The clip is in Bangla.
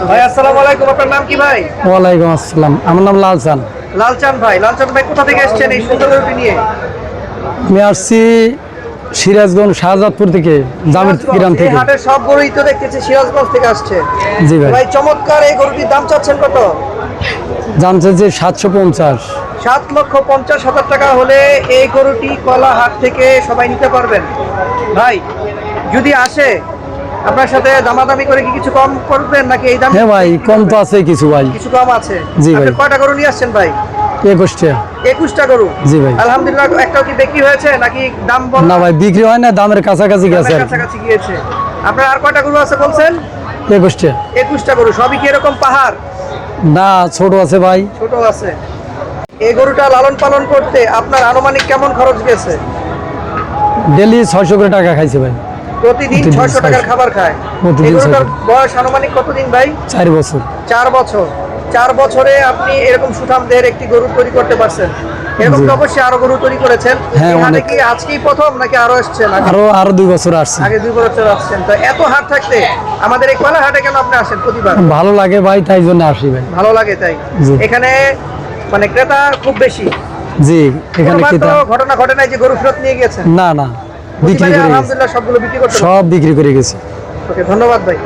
ভাই আসসালামু আলাইকুম, আপনার নাম কি ভাই? ওয়ালাইকুম আসসালাম, আমার নাম লালচান। লালচান ভাই, লালচান ভাই কোথা থেকে এসেছেন এই সুন্দর গরুটি নিয়ে? আমি আসছি সিরাজগঞ্জ শাহজাদপুর থেকে, জামির গ্রাম এই থেকে। হাটের সব গরুই তো দেখতেছি সিরাজগঞ্জ থেকে আসছে। জি ভাই। ভাই চমৎকার এই গরুটির দাম চাচ্ছেন কত? জানছে যে 750। 7,50,000 টাকা হলে এই গরুটি কলাহাট থেকে সবাই নিতে পারবেন। ভাই যদি আসে আপনার সাথে দামাদামি করে কি কিছু কম করবেন নাকি এই দাম? হ্যাঁ ভাই, কম তো আছে কিছু ভাই। কিছু কম আছে। জি ভাই। আপনি কয়টা গরু নিয়ে আসছেন ভাই? 21টা। 21টা গরু। জি ভাই। আলহামদুলিল্লাহ, একটাও কি বিক্রি হয়েছে নাকি দাম বলা? না ভাই, বিক্রি হয় না, দামের কাছাকাছি গেছে আর কি। কাছাকাছি গিয়েছে। আপনার আর কয়টা গরু আছে বলছেন? 21টা। 21টা গরু। সবই কি এরকম পাহাড়? না, ছোট আছে ভাই। ছোট আছে। এই গরুটা লালন পালন করতে আপনার আনুমানিক কেমন খরচ গেছে? ডেলি 600 করে টাকা খাইছে ভাই। প্রতিদিন 600 টাকার খাবার খায়। প্রতিদিন এই গরুটার 600। বয়স আনুমানিক কতদিন ভাই? 4 বছর। 4 বছর। 4 বছরে আপনি এরকম সুঠাম দেহের একটি গরু তৈরি করতে পারছেন। এরকম জি। তো অবশ্যই আরো গরু তৈরি করেছেন। হ্যাঁ, এই হাটে অনেক। কি আজকেই প্রথম নাকি আরো এসেছেন? আরো 2 বছর আসছি। আগে 2 বছর আসছেন। তো এত হাট থাকতে আমাদের এই কলা হাটে কেন আপনি আসেন প্রতিবার? ভালো লাগে ভাই, তাই জন্য আসি ভাই। ভালো লাগে তাই। জি। এখানে মানে ক্রেতা খুব বেশি। জি, এখানে কোনোবার কি তো ঘটনা ঘটে নাই যে গরু ফেরত নিয়ে গেছেন? না না, বিক্রি প্রতিবারে করে গেছে। আলহামদুলিল্লাহ সবগুলো বিক্রি করতে পারেন। সব বিক্রি করে গেছে। ওকে, ধন্যবাদ ভাই।